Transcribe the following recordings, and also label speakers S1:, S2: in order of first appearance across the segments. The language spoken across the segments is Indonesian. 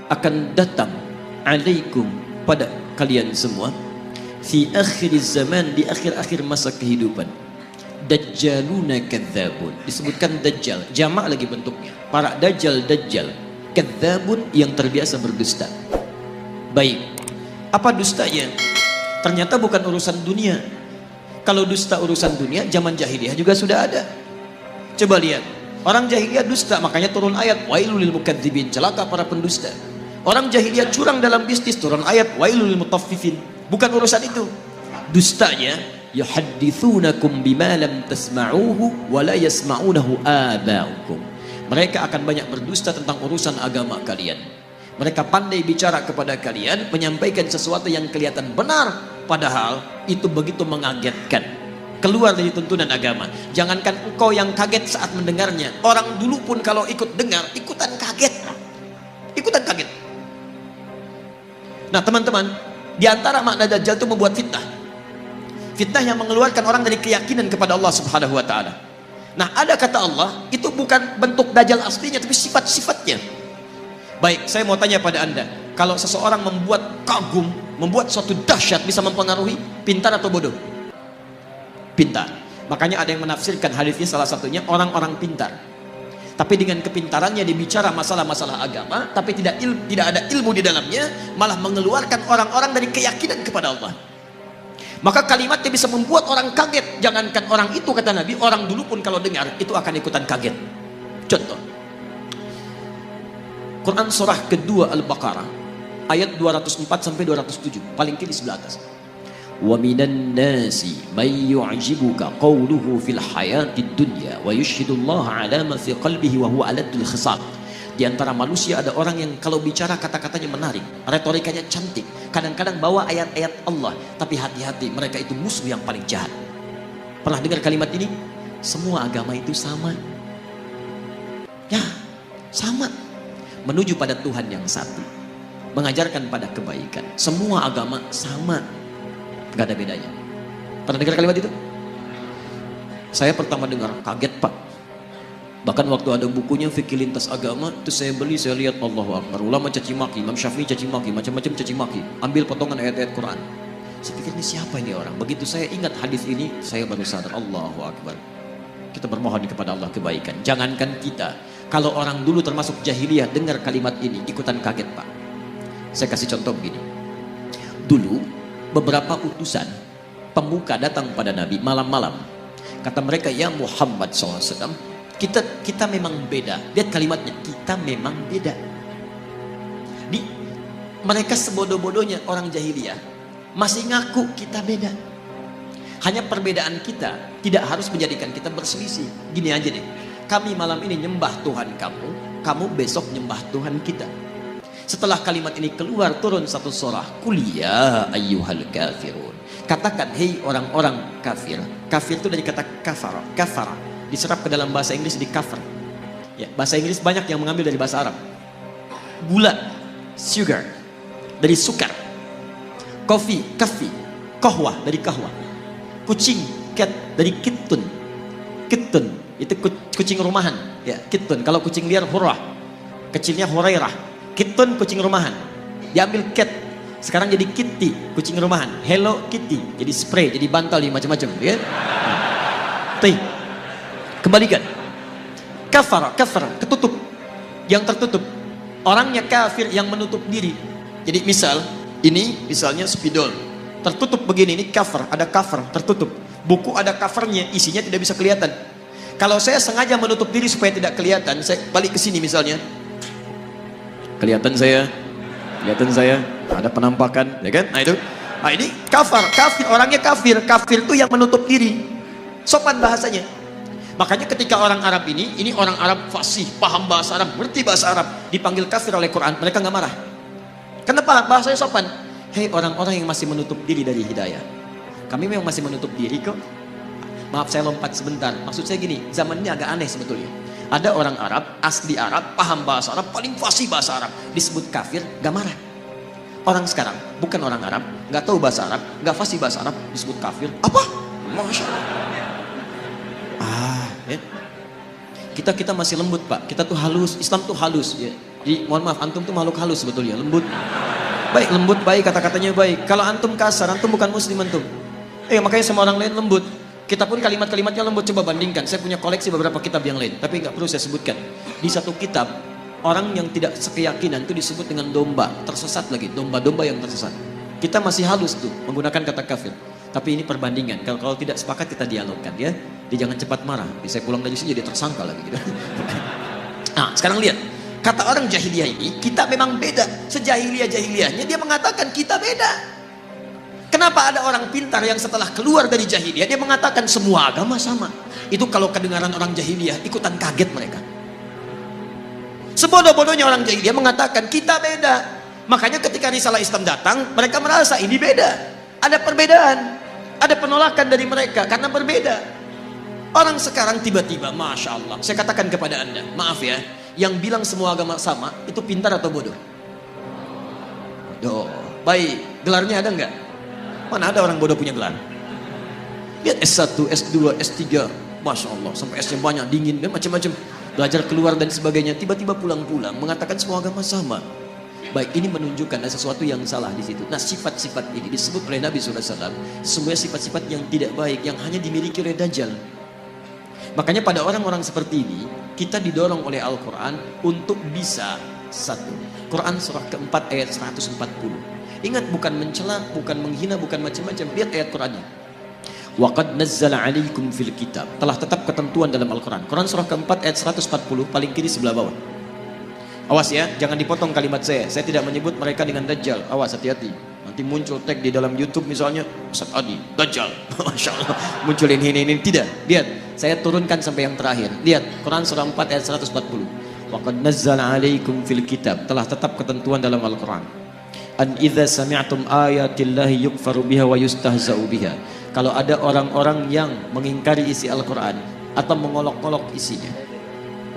S1: akan datang alaikum pada kalian semua fi akhir zaman, di akhir-akhir masa kehidupan, dajjaluna kadzabun. Disebutkan dajjal, jamak lagi bentuknya, para dajjal, kadzabun yang terbiasa berdusta. Baik, apa dustanya? Ternyata bukan urusan dunia. Kalau dusta urusan dunia, zaman jahiliyah juga sudah ada. Coba lihat, orang jahiliyah dusta, makanya turun ayat wailul lil mukadzibin, celaka para pendusta. Orang jahiliyah curang dalam bisnis, turun ayat wailul lil mutaffifin. Bukan urusan itu. Dustanya yuhadditsunakum bima lam tasma'uhu wa la yasma'unahu aba'ukum. Mereka akan banyak berdusta tentang urusan agama kalian. Mereka pandai bicara kepada kalian, menyampaikan sesuatu yang kelihatan benar, padahal itu begitu mengagetkan, keluar dari tuntunan agama. Jangankan engkau yang kaget saat mendengarnya, orang dulu pun kalau ikut dengar, ikutan kaget. Nah teman-teman, di antara makna dajjal itu membuat fitnah. Fitnah yang mengeluarkan orang dari keyakinan kepada Allah Subhanahu wa taala. Nah, ada kata Allah, itu bukan bentuk dajjal aslinya, tapi sifat-sifatnya. Baik, saya mau tanya pada Anda, kalau seseorang membuat kagum, membuat suatu dahsyat, bisa mempengaruhi, pintar atau bodoh? Pintar. Makanya ada yang menafsirkan hadisnya, salah satunya orang-orang pintar. Tapi dengan kepintarannya dia bicara masalah-masalah agama, tapi tidak ada ilmu di dalamnya, malah mengeluarkan orang-orang dari keyakinan kepada Allah. Maka kalimatnya bisa membuat orang kaget. Jangankan orang itu, kata Nabi, orang dulu pun kalau dengar itu akan ikutan kaget. Contoh, Quran surah kedua Al-Baqarah ayat 204 sampai 207, paling kiri sebelah atas. Wa minan nasi may yu'jibuka qawluhu fil hayatid dunya wa yushhidullaha ala ma fi qalbihi wa huwa aladul khisab. Di antara manusia ada orang yang kalau bicara kata-katanya menarik, retorikanya cantik, kadang-kadang bawa ayat-ayat Allah, tapi hati-hati, mereka itu musuh yang paling jahat. Pernah dengar kalimat ini? Semua agama itu sama. Ya, sama. Menuju pada Tuhan yang satu, mengajarkan pada kebaikan. Semua agama sama, gak ada bedanya. Pernah dengar kalimat itu? Saya pertama dengar, kaget Pak. Bahkan waktu ada bukunya Fikih Lintas Agama, itu saya beli, saya lihat Allahu Akbar, ulama caci maki, Imam Syafi'i caci maki, macam-macam caci maki, ambil potongan ayat-ayat Quran. Saya pikir ini siapa ini orang? Begitu saya ingat hadis ini, saya baru sadar, Allahu Akbar. Kita bermohon kepada Allah kebaikan. Jangankan kita, kalau orang dulu termasuk jahiliyah dengar kalimat ini ikutan kaget Pak. Saya kasih contoh begini. Dulu beberapa utusan pemuka datang pada Nabi malam-malam. Kata mereka, ya Muhammad SAW, kita memang beda. Lihat kalimatnya, kita memang beda. Mereka sebodoh-bodohnya orang jahiliyah masih ngaku kita beda. Hanya perbedaan kita tidak harus menjadikan kita berselisih. Gini aja deh, kami malam ini nyembah Tuhan kamu, kamu besok nyembah Tuhan kita. Setelah kalimat ini keluar, turun satu surah, Qul ya ayyuhal kafirun. Katakan, hei orang-orang kafir. Kafir itu dari kata kafara. Kafara diserap ke dalam bahasa Inggris di kafir. Ya, bahasa Inggris banyak yang mengambil dari bahasa Arab. Gula, sugar, dari sukar. Kopi, kafi. Kohwah, dari kahwah. Kucing, cat, dari kitun. Kitun, itu kucing rumahan. Ya, kitun. Kalau kucing liar, hurrah. Kecilnya hurairah. Kitun, kucing rumahan. Diambil cat. Sekarang jadi kitty, kucing rumahan. Hello Kitty, jadi spray, jadi bantal, jadi macam-macam. Ya? Kembalikan. Kafar, ketutup. Yang tertutup. Orangnya kafir yang menutup diri. Jadi misal, ini misalnya spidol. Tertutup begini, ini cover, ada cover, tertutup. Buku ada covernya, isinya tidak bisa kelihatan. Kalau saya sengaja menutup diri supaya tidak kelihatan, saya balik ke sini misalnya. Kelihatan saya, ada penampakan, ya kan? Nah itu. Nah ini kafir, orangnya kafir itu yang menutup diri. Sopan bahasanya. Makanya ketika orang Arab ini orang Arab fasih, paham bahasa Arab, ngerti bahasa Arab, dipanggil kafir oleh Quran, mereka nggak marah. Kenapa? Bahasanya sopan. Hei orang-orang yang masih menutup diri dari hidayah. Kami memang masih menutup diri kok. Maaf saya lompat sebentar. Maksud saya gini, zaman ini agak aneh sebetulnya. Ada orang Arab, asli Arab, paham bahasa Arab, paling fasih bahasa Arab, disebut kafir, gak marah. Orang sekarang, bukan orang Arab, gak tahu bahasa Arab, gak fasih bahasa Arab, disebut kafir. Apa? Masya Allah. Ya. Kita masih lembut Pak, kita tuh halus, Islam tuh halus ya. Mohon maaf, antum tuh makhluk halus sebetulnya, lembut. Baik, lembut baik, kata-katanya baik. Kalau antum kasar, antum bukan muslim antum. Makanya sama orang lain lembut. Kita pun kalimat-kalimatnya lembut. Coba bandingkan. Saya punya koleksi beberapa kitab yang lain, tapi nggak perlu saya sebutkan. Di satu kitab, orang yang tidak sekeyakinan itu disebut dengan domba, tersesat lagi, domba-domba yang tersesat. Kita masih halus tuh menggunakan kata kafir. Tapi ini perbandingan. Kalau tidak sepakat kita dialogkan ya. Dia jangan cepat marah. Saya pulang dari sini jadi tersangka lagi gitu. Nah, sekarang lihat. Kata orang jahiliyah ini, kita memang beda. Sejahiliyah-jahiliyahnya dia mengatakan kita beda. Kenapa ada orang pintar yang setelah keluar dari jahiliyah dia mengatakan semua agama sama? Itu kalau kedengaran orang jahiliyah ikutan kaget mereka. Sebodoh-bodohnya orang jahiliyah mengatakan kita beda. Makanya ketika risalah Islam datang, mereka merasa ini beda. Ada perbedaan, ada penolakan dari mereka karena berbeda. Orang sekarang tiba-tiba, Masya Allah, saya katakan kepada anda, maaf ya, yang bilang semua agama sama, itu pintar atau bodoh? Bodoh. Baik, gelarnya ada enggak? Mana ada orang bodoh punya gelar? Lihat S1, S2, S3, Masya Allah, sampai S-nya banyak, dingin, dan macam-macam. Belajar keluar dan sebagainya, tiba-tiba pulang-pulang, mengatakan semua agama sama. Baik, ini menunjukkan ada sesuatu yang salah di situ. Nah, sifat-sifat ini disebut oleh Nabi SAW, semuanya sifat-sifat yang tidak baik, yang hanya dimiliki oleh Dajjal. Makanya pada orang-orang seperti ini, kita didorong oleh Al-Quran untuk bisa satu. Quran surah keempat ayat 140. Ingat, bukan mencela, bukan menghina, bukan macam-macam. Lihat ayat Qurannya. Wa qad nazzala 'alaikum fil kitab. Telah tetap ketentuan dalam Al-Quran. Quran surah keempat ayat 140 paling kiri sebelah bawah. Awas ya, jangan dipotong kalimat saya. Saya tidak menyebut mereka dengan Dajjal. Awas, hati-hati. Nanti muncul tag di dalam YouTube misalnya, Ustaz Adi, Dajjal. Masya Allah, munculin ini. Tidak, lihat. Saya turunkan sampai yang terakhir. Lihat, Quran surah 4 ayat 140. Wa qad nazzala 'alaikum fil kitab. Telah tetap ketentuan dalam Al-Quran. An idza sami'tum ayatillahi yukfaru biha wa yustahza'u biha. Kalau ada orang-orang yang mengingkari isi Al-Quran atau mengolok-olok isinya,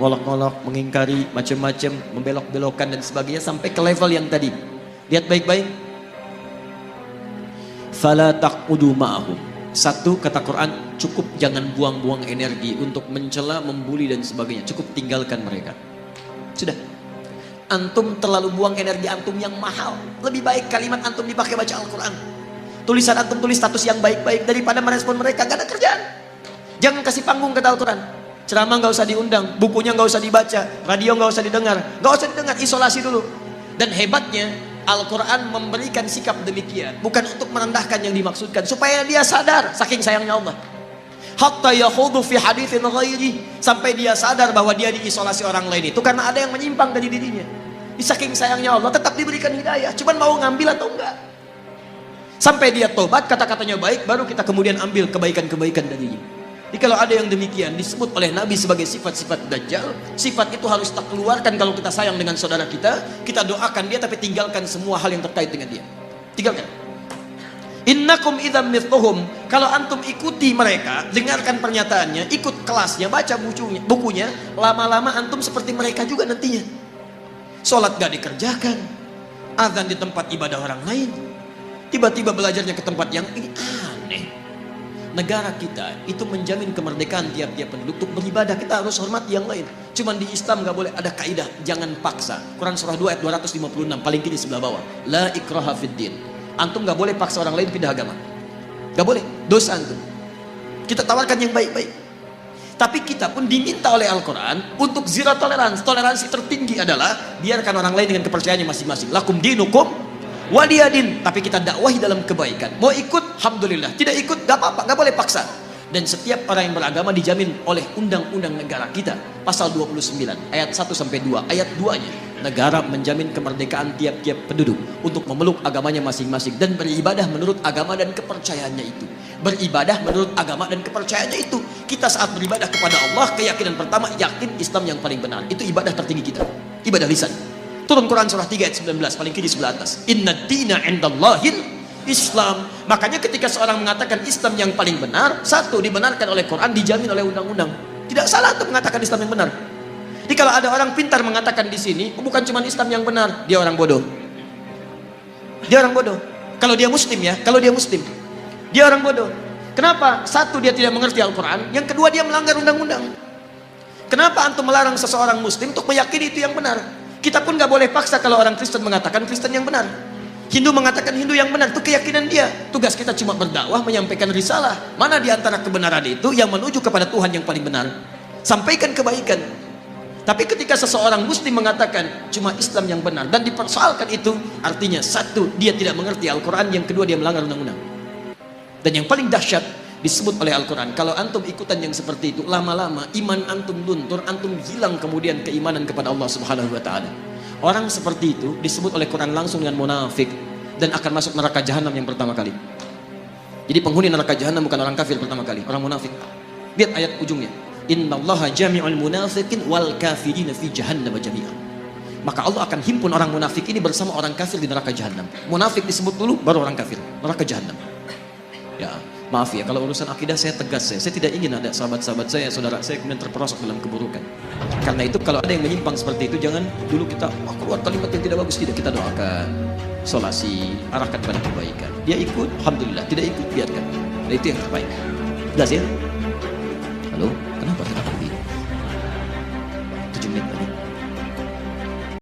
S1: ngolok-ngolok, mengingkari macam-macam, membelok-belokkan dan sebagainya sampai ke level yang tadi. Lihat baik-baik. Fala taqudu ma'ahum. Satu, kata Quran, cukup jangan buang-buang energi untuk mencela, membuli dan sebagainya. Cukup tinggalkan mereka. Sudah. Antum terlalu buang energi antum yang mahal. Lebih baik kalimat antum dipakai baca Al-Quran. Tulisan antum tulis status yang baik-baik daripada merespon mereka. Gak ada kerjaan. Jangan kasih panggung kata Al-Quran. Ceramah gak usah diundang, bukunya gak usah dibaca, radio gak usah didengar. Gak usah didengar, isolasi dulu. Dan hebatnya Al-Quran memberikan sikap demikian bukan untuk merendahkan yang dimaksudkan, supaya dia sadar saking sayangnya Allah. Hatta yakhudu fi haditsin ghairi, sampai dia sadar bahwa dia diisolasi orang lain itu karena ada yang menyimpang dari dirinya. Saking sayangnya Allah tetap diberikan hidayah, cuman mau ngambil atau enggak. Sampai dia tobat, kata-katanya baik, baru kita kemudian ambil kebaikan-kebaikan darinya. Jadi kalau ada yang demikian disebut oleh Nabi sebagai sifat-sifat Dajjal, sifat itu harus kita keluarkan kalau kita sayang dengan saudara kita doakan dia tapi tinggalkan semua hal yang terkait dengan dia. Tinggalkan. Innakum idzam mithluhum. Kalau antum ikuti mereka, dengarkan pernyataannya, ikut kelasnya, baca bukunya, lama-lama antum seperti mereka juga nantinya. Salat gak dikerjakan, azan di tempat ibadah orang lain, tiba-tiba belajarnya ke tempat yang ini aneh. Negara kita itu menjamin kemerdekaan tiap-tiap penduduk untuk beribadah. Kita harus hormati yang lain. Cuman di Islam gak boleh ada kaidah jangan paksa. Quran surah 2 ayat 256 paling kiri sebelah bawah. La ikraha fid din. Antum gak boleh paksa orang lain pindah agama. Gak boleh, dosa antum. Kita tawarkan yang baik-baik. Tapi kita pun diminta oleh Al-Quran untuk zero tolerance. Toleransi tertinggi adalah biarkan orang lain dengan kepercayaannya masing-masing. Lakum dinukum waliyadin. Tapi kita dakwahi dalam kebaikan. Mau ikut, alhamdulillah. Tidak ikut, gak apa-apa, gak boleh paksa. Dan setiap orang yang beragama dijamin oleh undang-undang negara kita. Pasal 29 ayat 1-2. Ayat 2-nya, negara menjamin kemerdekaan tiap-tiap penduduk untuk memeluk agamanya masing-masing dan beribadah menurut agama dan kepercayaannya itu. Beribadah menurut agama dan kepercayaannya itu. Kita saat beribadah kepada Allah, keyakinan pertama yakin Islam yang paling benar. Itu ibadah tertinggi kita. Ibadah lisan. Turun Quran surah 3 ayat 19 paling kiri sebelah atas. Inna dina indallahil Islam. Makanya ketika seorang mengatakan Islam yang paling benar, satu, dibenarkan oleh Quran, dijamin oleh undang-undang. Tidak salah untuk mengatakan Islam yang benar. Jadi kalau ada orang pintar mengatakan di sini, bukan cuma Islam yang benar, dia orang bodoh. Dia orang bodoh. Kalau dia muslim ya, kalau dia muslim, dia orang bodoh. Kenapa? Satu, dia tidak mengerti Al-Quran. Yang kedua, dia melanggar undang-undang. Kenapa antum melarang seseorang muslim untuk meyakini itu yang benar? Kita pun nggak boleh paksa kalau orang Kristen mengatakan Kristen yang benar. Hindu mengatakan Hindu yang benar, itu keyakinan dia. Tugas kita cuma berdakwah, menyampaikan risalah. Mana di antara kebenaran itu yang menuju kepada Tuhan yang paling benar. Sampaikan kebaikan. Tapi ketika seseorang muslim mengatakan cuma Islam yang benar dan dipersoalkan itu, artinya satu, dia tidak mengerti Al-Quran, yang kedua dia melanggar undang-undang. Dan yang paling dahsyat disebut oleh Al-Quran, kalau antum ikutan yang seperti itu, lama-lama iman antum luntur, antum hilang kemudian keimanan kepada Allah Subhanahu wa taala. Orang seperti itu disebut oleh Quran langsung dengan munafik dan akan masuk neraka jahanam yang pertama kali. Jadi penghuni neraka jahanam bukan orang kafir pertama kali, orang munafik. Lihat ayat ujungnya. Innallaha jami'ul munafiqin wal kafirina fi jahannam jami'an. Maka Allah akan himpun orang munafik ini bersama orang kafir di neraka jahanam. Munafik disebut dulu, baru orang kafir, neraka jahanam. Ya, maaf ya kalau urusan akidah saya tegas, saya tidak ingin ada sahabat-sahabat saya, saudara saya kemudian terperosok dalam keburukan. Karena itu kalau ada yang menyimpang seperti itu, jangan dulu kita keluar kalimat yang tidak bagus, tidak, kita doakan, solasi, arahkan pada kebaikan. Dia ikut, alhamdulillah, tidak ikut, biarkan. Nah, itu yang terbaik. Jelas ya?